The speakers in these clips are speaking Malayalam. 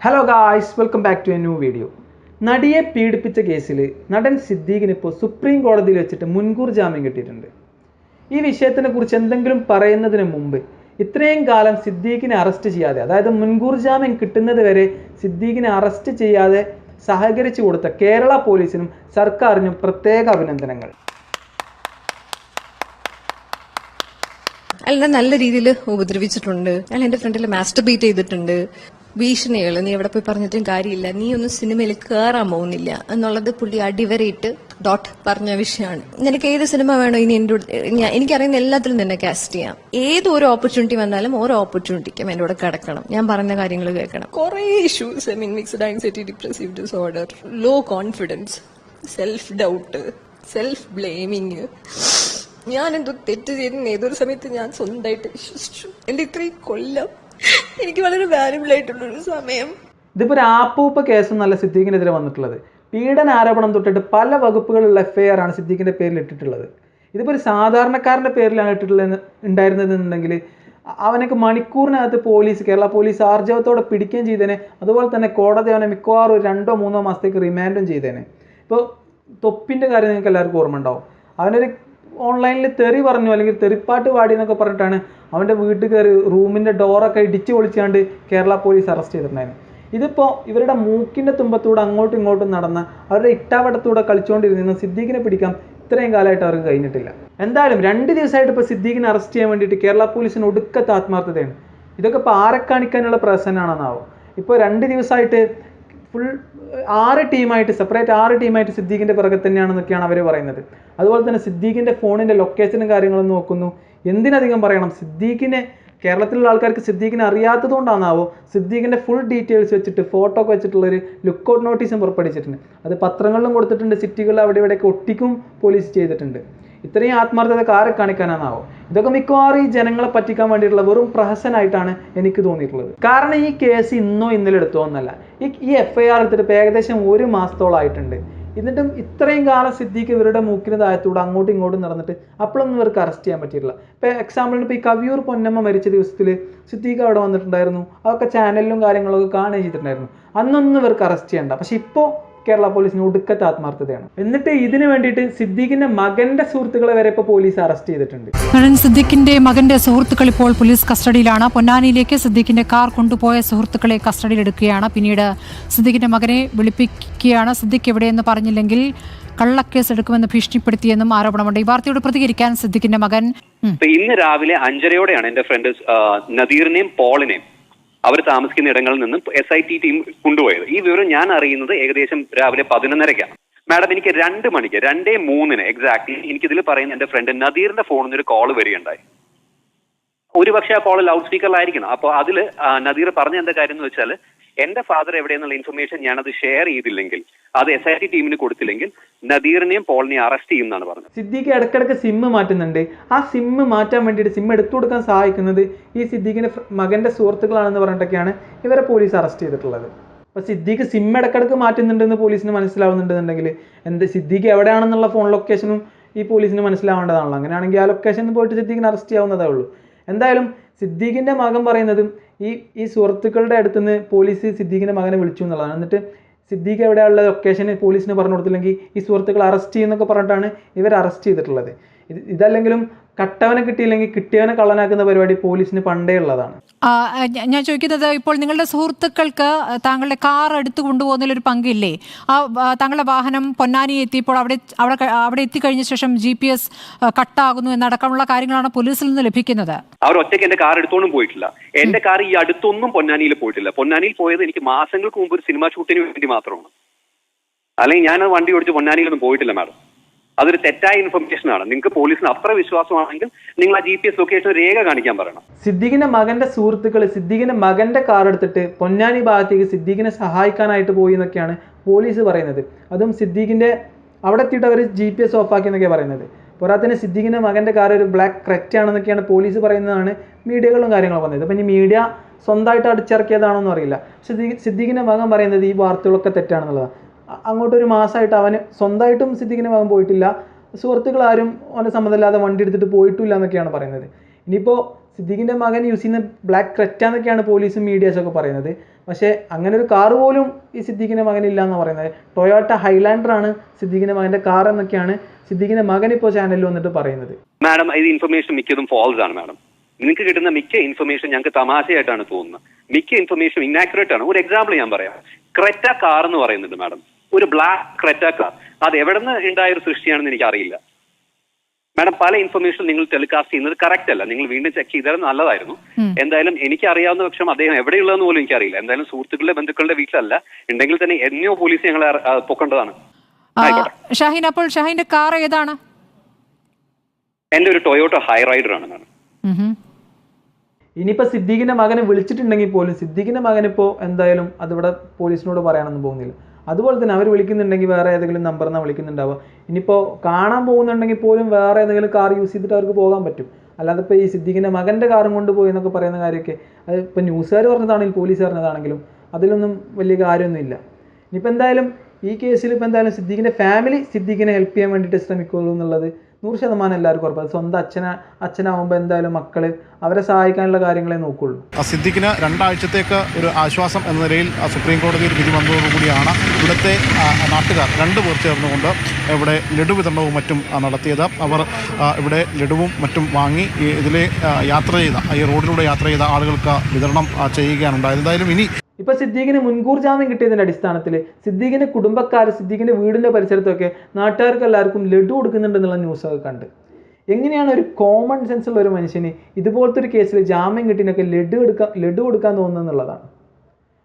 Hello guys, welcome back to a new video. നടിയെ പീഡിപ്പിച്ച കേസിൽ നടൻ സിദ്ദീഖിന് ഇപ്പോൾ സുപ്രീം കോടതിയിൽ വെച്ചിട്ട് മുൻകൂർ ജാമ്യം കിട്ടിയിട്ടുണ്ട്. ഈ വിഷയത്തിനെ കുറിച്ച് എന്തെങ്കിലും പറയുന്നതിന് മുമ്പ് ഇത്രയും കാലം സിദ്ദീഖിനെ അറസ്റ്റ് ചെയ്യാതെ, അതായത് മുൻകൂർ ജാമ്യം കിട്ടുന്നത് വരെ സിദ്ദീഖിനെ അറസ്റ്റ് ചെയ്യാതെ സഹകരിച്ചു കൊടുത്ത കേരള പോലീസിനും സർക്കാരിനും പ്രത്യേക അഭിനന്ദനങ്ങൾ. അയാൾ നല്ല രീതിയിൽ ഉപദ്രവിച്ചിട്ടുണ്ട്. അയാൾ എന്റെ ഫ്രണ്ടിൽ മാസ്റ്റർബേറ്റ് ചെയ്തിട്ടുണ്ട്. ഭീഷണികൾ, നീ എവിടെ പോയി പറഞ്ഞിട്ടും കാര്യമില്ല, നീ ഒന്നും സിനിമയിൽ കയറാൻ പോകുന്നില്ല എന്നുള്ളത് പുള്ളി അടിവരയിട്ട് ഡോട്ട് പറഞ്ഞ വിഷയമാണ്. നിനക്ക് ഏത് സിനിമ വേണോ ഇനി എനിക്കറിയുന്ന എല്ലാത്തിലും തന്നെ കാസ്റ്റ് ചെയ്യാം. ഏതൊരു ഓപ്പർച്യൂണിറ്റി വന്നാലും ഓരോ ഓപ്പർച്യൂണിറ്റിക്കും എന്റെ കൂടെ കിടക്കണം, ഞാൻ പറഞ്ഞ കാര്യങ്ങൾ കേൾക്കണം. കുറെ issues, mixed anxiety, depressive disorder, low confidence, self doubt, self blaming. ഞാൻ എന്തോ തെറ്റ് ചെയ്തിരുന്ന ഏതൊരു സമയത്ത് ഞാൻ സ്വന്തമായിട്ട് വിശ്വസിച്ചു. എന്റെ ഇത്രയും കൊല്ലം എനിക്ക് വളരെ വാല്യുബിൾ ആയിട്ടുള്ളൊരു സമയം. ഇതിപ്പോൾ ഒരു ആപ്പൂപ്പ കേസൊന്നല്ല സിദ്ദീഖിനെതിരെ വന്നിട്ടുള്ളത്. പീഡന ആരോപണം തൊട്ടിട്ട് പല വകുപ്പുകളുള്ള FIR ആണ് സിദ്ദീഖിന്റെ പേരിൽ ഇട്ടിട്ടുള്ളത്. ഇതിപ്പോൾ ഒരു സാധാരണക്കാരന്റെ പേരിലാണ് ഉണ്ടായിരുന്നതെന്നുണ്ടെങ്കിൽ അവനൊക്കെ മണിക്കൂറിനകത്ത് കേരള പോലീസ് ആർജവത്തോടെ പിടിക്കുകയും ചെയ്തേനെ. അതുപോലെ തന്നെ കോടതി അവനെ മിക്കവാറും 2-3 മാസത്തേക്ക് റിമാൻഡും ചെയ്തേനെ. ഇപ്പോൾ തൊപ്പിന്റെ കാര്യം നിങ്ങൾക്ക് എല്ലാവർക്കും ഓർമ്മ ഉണ്ടാവും. അവനൊരു ഓൺലൈനിൽ തെറി പറഞ്ഞു, അല്ലെങ്കിൽ തെറിപ്പാട്ട് പാടി എന്നൊക്കെ പറഞ്ഞിട്ടാണ് അവൻ്റെ വീട്ടിൽ കയറി റൂമിൻ്റെ ഡോറൊക്കെ ഇടിച്ചു പൊളിച്ചാണ്ട് കേരള പോലീസ് അറസ്റ്റ് ചെയ്തിട്ടുണ്ടായിരുന്നു. ഇതിപ്പോൾ ഇവരുടെ മൂക്കിൻ്റെ തുമ്പത്തൂടെ അങ്ങോട്ടും ഇങ്ങോട്ടും നടന്ന, അവരുടെ ഇട്ടാവട്ടത്തൂടെ കളിച്ചുകൊണ്ടിരുന്ന സിദ്ദീഖിനെ പിടിക്കാം ഇത്രയും കാലമായിട്ട് അവർക്ക് കഴിഞ്ഞിട്ടില്ല. എന്തായാലും 2 ദിവസമായിട്ട് ഇപ്പോൾ സിദ്ദീഖിനെ അറസ്റ്റ് ചെയ്യാൻ വേണ്ടിയിട്ട് കേരള പോലീസിന് ഒടുക്കത്തെ ആത്മാർത്ഥതയാണ്. ഇതൊക്കെ ഇപ്പോൾ ആരെ കാണിക്കാനുള്ള പ്രശ്നമാണെന്നാവും. ഇപ്പോൾ 2 ദിവസമായിട്ട് ഫുൾ 6 ടീമായിട്ട്, സെപ്പറേറ്റ് 6 ടീമായിട്ട് സിദ്ദീഖിൻ്റെ പിറകെ തന്നെയാണെന്നൊക്കെയാണ് അവർ പറയുന്നത്. അതുപോലെ തന്നെ സിദ്ദീഖിൻ്റെ ഫോണിൻ്റെ ലൊക്കേഷനും കാര്യങ്ങളും നോക്കുന്നു. എന്തിനധികം പറയണം, കേരളത്തിലുള്ള ആൾക്കാർക്ക് സിദ്ദീഖിനെ അറിയാത്തത് കൊണ്ടാണാവോ സിദ്ദീഖിൻ്റെ ഫുൾ ഡീറ്റെയിൽസ് വെച്ചിട്ട് ഫോട്ടോ ഒക്കെ വെച്ചിട്ടുള്ളൊരു ലുക്കൗട്ട് നോട്ടീസും പുറപ്പെടുവിച്ചിട്ടുണ്ട്. അത് പത്രങ്ങളിലും കൊടുത്തിട്ടുണ്ട്, സിറ്റികളിൽ അവിടെ ഇവിടെയൊക്കെ ഒട്ടിക്കും പോലീസ് ചെയ്തിട്ടുണ്ട്. ഇത്രയും ആത്മാർത്ഥത ആരെ കാണിക്കാനാണാവോ? ഇതൊക്കെ മിക്കവാറും ഈ ജനങ്ങളെ പറ്റിക്കാൻ വേണ്ടിയിട്ടുള്ള വെറും പ്രഹസനായിട്ടാണ് എനിക്ക് തോന്നിയിട്ടുള്ളത്. കാരണം ഈ കേസ് ഇന്നോ ഇന്നലെ എടുത്തോന്നല്ല, ഈ FIR എടുത്തിട്ട് ഏകദേശം 1 മാസത്തോളമായിട്ടുണ്ട്. എന്നിട്ടും ഇത്രയും കാലം സിദ്ദീഖ് ഇവരുടെ മൂക്കിന് താഴത്തൂടെ അങ്ങോട്ടും ഇങ്ങോട്ടും നടന്നിട്ട് അപ്പോഴൊന്നും ഇവർക്ക് അറസ്റ്റ് ചെയ്യാൻ പറ്റിയിട്ടില്ല. ഇപ്പോൾ എക്സാമ്പിളിന് ഇപ്പോൾ ഈ കവിയൂർ പൊന്നമ്മ മരിച്ച ദിവസത്തിൽ സിദ്ദീഖ് അവിടെ വന്നിട്ടുണ്ടായിരുന്നു. അതൊക്കെ ചാനലിലും കാര്യങ്ങളൊക്കെ കാണുകയും ചെയ്തിട്ടുണ്ടായിരുന്നു. അന്നൊന്നും ഇവർക്ക് അറസ്റ്റ് ചെയ്യണ്ട. പക്ഷെ ഇപ്പോൾ കേരള പോലീസിന് ഒടുക്കത്തെ ആത്മാർത്ഥതയാണ്. എന്നിട്ട് ഇതിനു വേണ്ടിയിട്ട് സിദ്ദീഖിന്റെ മകന്റെ സുഹൃത്തുക്കളെ വരെ ഇപ്പോൾ പോലീസ് അറസ്റ്റ് ചെയ്തിട്ടുണ്ട്. നടൻ സിദ്ദീഖിന്റെ മകന്റെ സുഹൃത്തുക്കൾ ഇപ്പോൾ പോലീസ് കസ്റ്റഡിയിലാണ്. പൊന്നാനിയിലേക്ക് സിദ്ദീഖിന്റെ കാർ കൊണ്ടുപോയ സുഹൃത്തുക്കളെ കസ്റ്റഡിയിലെടുക്കുകയാണ്. പിന്നീട് സിദ്ദീഖിന്റെ മകനെ വിളിപ്പിക്കുകയാണ്. സിദ്ദീഖ് എവിടെയെന്ന് പറഞ്ഞില്ലെങ്കിൽ കള്ളക്കേസ് എടുക്കുമെന്ന് ഭീഷണിപ്പെടുത്തിയെന്നും ആരോപണമുണ്ട്. ഈ വാർത്തയോട് പ്രതികരിക്കാൻ സിദ്ദീഖിന്റെ മകൻ ഇന്ന് രാവിലെ 5:30യോടെയാണ് എന്റെ ഫ്രണ്ട് നദീറിനെയും പോളിനെയും അവർ താമസിക്കുന്ന ഇടങ്ങളിൽ നിന്ന് SIT ടീം കൊണ്ടുപോയത്. ഈ വിവരം ഞാൻ അറിയുന്നത് ഏകദേശം രാവിലെ 11:30-ക്കാണ്. മാഡം, എനിക്ക് 2 മണിക്ക് 2:03 എക്സാക്ട്ലി എനിക്കിതിൽ പറയുന്ന എന്റെ ഫ്രണ്ട് നദീറിന്റെ ഫോണിൽ നിന്ന് ഒരു കോൾ വരികയുണ്ടായി. ഒരുപക്ഷെ ആ കോൾ ലൗഡ് സ്പീക്കറിലായിരിക്കണം. അപ്പോൾ അതിൽ നദീർ പറഞ്ഞ എന്താ കാര്യം എന്ന് വെച്ചാൽ, എന്റെ ഫാദർ എവിടെയെന്നുള്ള ഇൻഫർമേഷൻ ഞാനത് ഷെയർ ചെയ്തില്ലെങ്കിൽ, അത് SIT ടീമിന് കൊടുത്തില്ലെങ്കിൽ നദീറിനെയും പോളിനെയും അറസ്റ്റ് ചെയ്യുമെന്നാണ് പറഞ്ഞത്. സിദ്ദീഖ് ഇടയ്ക്കിടയ്ക്ക് സിം മാറ്റുന്നുണ്ട്. ആ സിം മാറ്റാൻ വേണ്ടിയിട്ട്, സിം എടുത്തു കൊടുക്കാൻ സഹായിക്കുന്നത് ഈ സിദ്ദീഖിന്റെ മകന്റെ സുഹൃത്തുക്കളാണെന്ന് പറഞ്ഞിട്ടൊക്കെയാണ് ഇവരെ പോലീസ് അറസ്റ്റ് ചെയ്തിട്ടുള്ളത്. അപ്പോൾ സിദ്ദീഖ് സിം ഇടയ്ക്കിടയ്ക്ക് മാറ്റുന്നുണ്ടെന്ന് പോലീസിന് മനസ്സിലാവുന്നുണ്ടെന്നുണ്ടെങ്കിൽ സിദ്ദീഖ് എവിടെയാണെന്നുള്ള ഫോൺ ലൊക്കേഷനും ഈ പോലീസിന് മനസ്സിലാവേണ്ടതാണല്ലോ. അങ്ങനെയാണെങ്കിൽ ആ ലൊക്കേഷനിൽ പോയിട്ട് സിദ്ദീഖിനെ അറസ്റ്റ് ചെയ്യാവുന്നതേ ഉള്ളൂ. എന്തായാലും സിദ്ദീഖിന്റെ മകൻ പറയുന്നതും ഈ സുഹൃത്തുക്കളുടെ അടുത്തുനിന്ന് പോലീസ് സിദ്ദീഖിന്റെ മകനെ വിളിച്ചു എന്നുള്ളതാണ്. എന്നിട്ട് സിദ്ദീഖ് എവിടെയുള്ള ലൊക്കേഷന് പോലീസിന് പറഞ്ഞു കൊടുത്തില്ലെങ്കിൽ ഈ സുഹൃത്തുക്കൾ അറസ്റ്റ് ചെയ്യുന്നൊക്കെ പറഞ്ഞിട്ടാണ് ഇവർ അറസ്റ്റ് ചെയ്തിട്ടുള്ളത്. ഇതല്ലെങ്കിലും കട്ടവനെ കിട്ടിയില്ലെങ്കിൽ കിട്ടിയവനെ കള്ളനാക്കുന്ന പരിപാടി പോലീസിന് പണ്ടേ ഉള്ളതാണ്. ഞാൻ ചോദിക്കുന്നത്, ഇപ്പോൾ നിങ്ങളുടെ സുഹൃത്തുക്കൾക്ക് താങ്കളുടെ കാർ എടുത്തു കൊണ്ടുപോകുന്നതിലൊരു പങ്കില്ലേ? താങ്കളുടെ വാഹനം പൊന്നാനി എത്തിയപ്പോൾ അവിടെ എത്തിക്കഴിഞ്ഞ ശേഷം GPS കട്ടാകുന്നു എന്നടക്കമുള്ള കാര്യങ്ങളാണ് പോലീസിൽ നിന്ന് ലഭിക്കുന്നത്. അവർ ഒറ്റയ്ക്ക് എന്റെ കാർ എടുത്തോണ്ടും പോയിട്ടില്ല. എന്റെ കാർ ഈ അടുത്തൊന്നും പൊന്നാനിയിൽ പോയിട്ടില്ല. പൊന്നാനിയിൽ പോയത് എനിക്ക് മാസങ്ങൾക്ക് മുമ്പ് ഒരു സിനിമ ഷൂട്ടിന് വേണ്ടി മാത്രമാണ്. അല്ലെങ്കിൽ ഞാൻ വണ്ടി ഓടിച്ച് പൊന്നാനിയിലൊന്നും പോയിട്ടില്ല മാഡം. അതൊരു തെറ്റായ ഇൻഫർമേഷൻ ആണ്. നിങ്ങൾക്ക് പോലീസിന് അത്ര വിശ്വാസമാണെങ്കിൽ നിങ്ങൾ ആ GPS ലൊക്കേഷൻ രേഖ കാണിക്കാൻ പറയണം. സിദ്ദീഖിന്റെ മകന്റെ സുഹൃത്തുക്കൾ സിദ്ദീഖിന്റെ മകന്റെ കാർ എടുത്തിട്ട് പൊന്നാനി ഭാഗത്തേക്ക് സിദ്ദീഖിനെ സഹായിക്കാനായിട്ട് പോയി എന്നൊക്കെയാണ് പോലീസ് പറയുന്നത്. അതും സിദ്ദീഖിന്റെ അവിടെ എത്തിയിട്ട് അവർ GPS ഓഫാക്കി എന്നൊക്കെയാണ് പറയുന്നത്. പോരാത്തതിന് സിദ്ദീഖിന്റെ മകന്റെ കാർ ഒരു ബ്ലാക്ക് ക്രെറ്റ ആണെന്നൊക്കെയാണ് പോലീസ് പറയുന്നതാണ് മീഡിയകളും കാര്യങ്ങളും പറഞ്ഞത്. അപ്പം ഇനി മീഡിയ സ്വന്തമായിട്ട് അടിച്ചിറക്കിയതാണോന്നും അറിയില്ല. സിദ്ദീഖിന്റെ മകൻ പറയുന്നത് ഈ വാർത്തകളൊക്കെ തെറ്റാണെന്നുള്ളതാണ്. അങ്ങോട്ടൊരു മാസമായിട്ട് അവന് സ്വന്തമായിട്ടും സിദ്ദീഖിന്റെ മകൻ പോയിട്ടില്ല, സുഹൃത്തുക്കളാരും അവനെ സമ്മതമില്ലാതെ വണ്ടി എടുത്തിട്ട് പോയിട്ടില്ല എന്നൊക്കെയാണ് പറയുന്നത്. ഇനിയിപ്പോൾ സിദ്ദീഖിൻ്റെ മകൻ യൂസ് ചെയ്യുന്ന ബ്ലാക്ക് ക്രെറ്റ എന്നൊക്കെയാണ് പോലീസും മീഡിയാസൊക്കെ പറയുന്നത്. പക്ഷേ അങ്ങനെ ഒരു കാർ പോലും ഈ സിദ്ദീഖിൻ്റെ മകനില്ല എന്ന് പറയുന്നത്. ടൊയോട്ട ഹൈലാൻഡറാണ് സിദ്ദീഖിൻ്റെ മകൻ്റെ കാർ എന്നൊക്കെയാണ് സിദ്ദീഖിൻ്റെ മകൻ ഇപ്പോൾ ചാനലിൽ വന്നിട്ട് പറയുന്നത്. മാഡം, ഇത് ഇൻഫർമേഷൻ മിക്കതും ഫോൾസ് ആണ് മാഡം. നിങ്ങൾക്ക് കിട്ടുന്ന മിക്ക ഇൻഫർമേഷൻ ഞങ്ങൾക്ക് തമാശയായിട്ടാണ് തോന്നുന്നത്. മിക്ക ഇൻഫർമേഷൻ ഇന്നാക്യുറേറ്റ് ആണ്. ഒരു എക്സാമ്പിൾ ഞാൻ പറയാം. ക്രെറ്റ കാർ എന്ന് പറയുന്നുണ്ട് മാഡം, ഒരു ബ്ലാക്ക് ക്രെറ്റ കാർ. അത് എവിടെ നിന്ന് ഉണ്ടായ ഒരു സൃഷ്ടിയാണെന്ന് എനിക്കറിയില്ല മാഡം. പല ഇൻഫർമേഷൻ നിങ്ങൾ ടെലികാസ്റ്റ് ചെയ്യുന്നത് കറക്റ്റ് അല്ല. നിങ്ങൾ വീണ്ടും ചെക്ക് ചെയ്താലും നല്ലതായിരുന്നു. എന്തായാലും എനിക്ക് അറിയാവുന്ന പക്ഷം അദ്ദേഹം എവിടെയുള്ളതെന്ന് പോലും എനിക്കറിയില്ല. എന്തായാലും സുഹൃത്തുക്കളുടെ ബന്ധുക്കളുടെ വീട്ടിലല്ല, ഉണ്ടെങ്കിൽ തന്നെ എന്നോ പോലീസ് ഞങ്ങളെ പൊക്കേണ്ടതാണ്. ഷാഹിൻ, അപ്പോൾ ഷാഹിന്റെ കാർ ഏതാണ്? എന്റെ ഒരു ടൊയോട്ട ഹൈ റൈഡർ ആണ് മാഡം. ഇനിയിപ്പോൾ സിദ്ദീഖിൻ്റെ മകനെ വിളിച്ചിട്ടുണ്ടെങ്കിൽ പോലും സിദ്ദീഖിൻ്റെ മകനിപ്പോൾ എന്തായാലും അതിവിടെ പോലീസിനോട് പറയാനൊന്നും പോകുന്നില്ല. അതുപോലെ തന്നെ അവർ വിളിക്കുന്നുണ്ടെങ്കിൽ വേറെ ഏതെങ്കിലും നമ്പറിൽ നിന്നാണ് വിളിക്കുന്നുണ്ടാവുക. ഇനിയിപ്പോൾ കാണാൻ പോകുന്നുണ്ടെങ്കിൽ പോലും വേറെ ഏതെങ്കിലും കാർ യൂസ് ചെയ്തിട്ട് അവർക്ക് പോകാൻ പറ്റും. അല്ലാതെ ഇപ്പോൾ ഈ സിദ്ദീഖിൻ്റെ മകൻ്റെ കാറും കൊണ്ട് പോയി എന്നൊക്കെ പറയുന്ന കാര്യമൊക്കെ അത് ഇപ്പോൾ ന്യൂസുകാർ പറഞ്ഞതാണെങ്കിലും പോലീസ് പറഞ്ഞതാണെങ്കിലും അതിലൊന്നും വലിയ കാര്യമൊന്നുമില്ല. ഇനിയിപ്പോൾ എന്തായാലും ഈ കേസിൽ ഇപ്പോൾ എന്തായാലും സിദ്ദീഖിൻ്റെ ഫാമിലി സിദ്ദീഖിനെ ഹെൽപ്പ് ചെയ്യാൻ വേണ്ടിയിട്ട് ശ്രമിക്കുള്ളൂ എന്നുള്ളത് 100% എല്ലാവർക്കും ഉറപ്പാണ്. സ്വന്തം അച്ഛനാവുമ്പോൾ എന്തായാലും മക്കൾ അവരെ സഹായിക്കാനുള്ള കാര്യങ്ങളെ നോക്കുള്ളൂ. സിദ്ദീഖിന് 2 ആഴ്ചത്തേക്ക് ഒരു ആശ്വാസം എന്ന നിലയിൽ സുപ്രീം കോടതിയിൽ വിധി വന്നതോടുകൂടിയാണ് ഇവിടുത്തെ നാട്ടുകാർ 2 പേർ ചേർന്നുകൊണ്ട് ഇവിടെ ലഡു വിതരണവും മറ്റും നടത്തിയത്. അവർ ഇവിടെ ലഡുവും മറ്റും വാങ്ങി ഇതിലെ യാത്ര ചെയ്ത ഈ റോഡിലൂടെ യാത്ര ചെയ്ത ആളുകൾക്ക് വിതരണം ചെയ്യുകയാണ് ഉണ്ടായത്. എന്തായാലും ഇനി ഇപ്പോൾ സിദ്ദീഖിന് മുൻകൂർ ജാമ്യം കിട്ടിയതിൻ്റെ അടിസ്ഥാനത്തിൽ സിദ്ദീഖിൻ്റെ കുടുംബക്കാർ സിദ്ദീഖിൻ്റെ വീടിൻ്റെ പരിസരത്തൊക്കെ നാട്ടുകാർക്ക് എല്ലാവർക്കും ലഡു കൊടുക്കുന്നുണ്ടെന്നുള്ള ന്യൂസൊക്കെ കണ്ട്. എങ്ങനെയാണ് ഒരു കോമൺ സെൻസ് ഉള്ള ഒരു മനുഷ്യന് ഇതുപോലത്തെ ഒരു കേസിൽ ജാമ്യം കിട്ടിയൊക്കെ ലഡു കൊടുക്കാൻ തോന്നുന്നത് എന്നുള്ളതാണ്.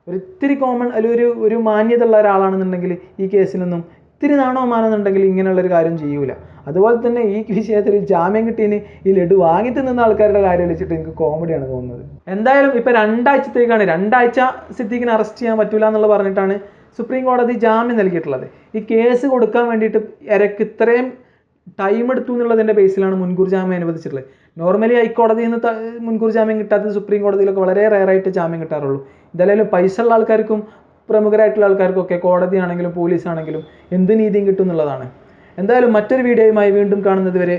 ഒരിത്തിരി കോമൺ അല്ലെങ്കിൽ ഒരു മാന്യത ഉള്ള ഒരാളാണെന്നുണ്ടെങ്കിൽ ഈ കേസിലൊന്നും ഇത്തിരി നാണോ മാനെന്നുണ്ടെങ്കിൽ ഇങ്ങനെയുള്ളൊരു കാര്യം ചെയ്യൂല. അതുപോലെ തന്നെ ഈ വിഷയത്തിൽ ജാമ്യം കിട്ടിയതിന് ഈ ലഡു വാങ്ങി തിന്നുന്ന ആൾക്കാരുടെ കാര്യം വെച്ചിട്ട് എനിക്ക് കോമഡിയാണ് തോന്നുന്നത്. എന്തായാലും ഇപ്പോൾ 2 ആഴ്ചത്തേക്കാണ് 2 ആഴ്ച സിദ്ദീഖിനെ അറസ്റ്റ് ചെയ്യാൻ പറ്റൂല എന്നുള്ള പറഞ്ഞിട്ടാണ് സുപ്രീം കോടതി ജാമ്യം നൽകിയിട്ടുള്ളത്. ഈ കേസ് കൊടുക്കാൻ വേണ്ടിയിട്ട് ഇരക്ക് ഇത്രയും ടൈം എടുത്തു എന്നുള്ളതിൻ്റെ ബേസിലാണ് മുൻകൂർ ജാമ്യം അനുവദിച്ചിട്ടുള്ളത്. നോർമലി ഹൈക്കോടതിയിൽ നിന്ന് മുൻകൂർ ജാമ്യം കിട്ടാത്തത് സുപ്രീം കോടതിയിലൊക്കെ വളരെ റെയറായിട്ട് ജാമ്യം കിട്ടാറുള്ളൂ. എന്തായാലും പൈസ ഉള്ള ആൾക്കാർക്കും പ്രമുഖരായിട്ടുള്ള ആൾക്കാർക്കൊക്കെ കോടതിയാണെങ്കിലും പോലീസാണെങ്കിലും എന്ത് നീതിയും കിട്ടും എന്നുള്ളതാണ്. എന്തായാലും മറ്റൊരു വീഡിയോയുമായി വീണ്ടും കാണുന്നത് വരെ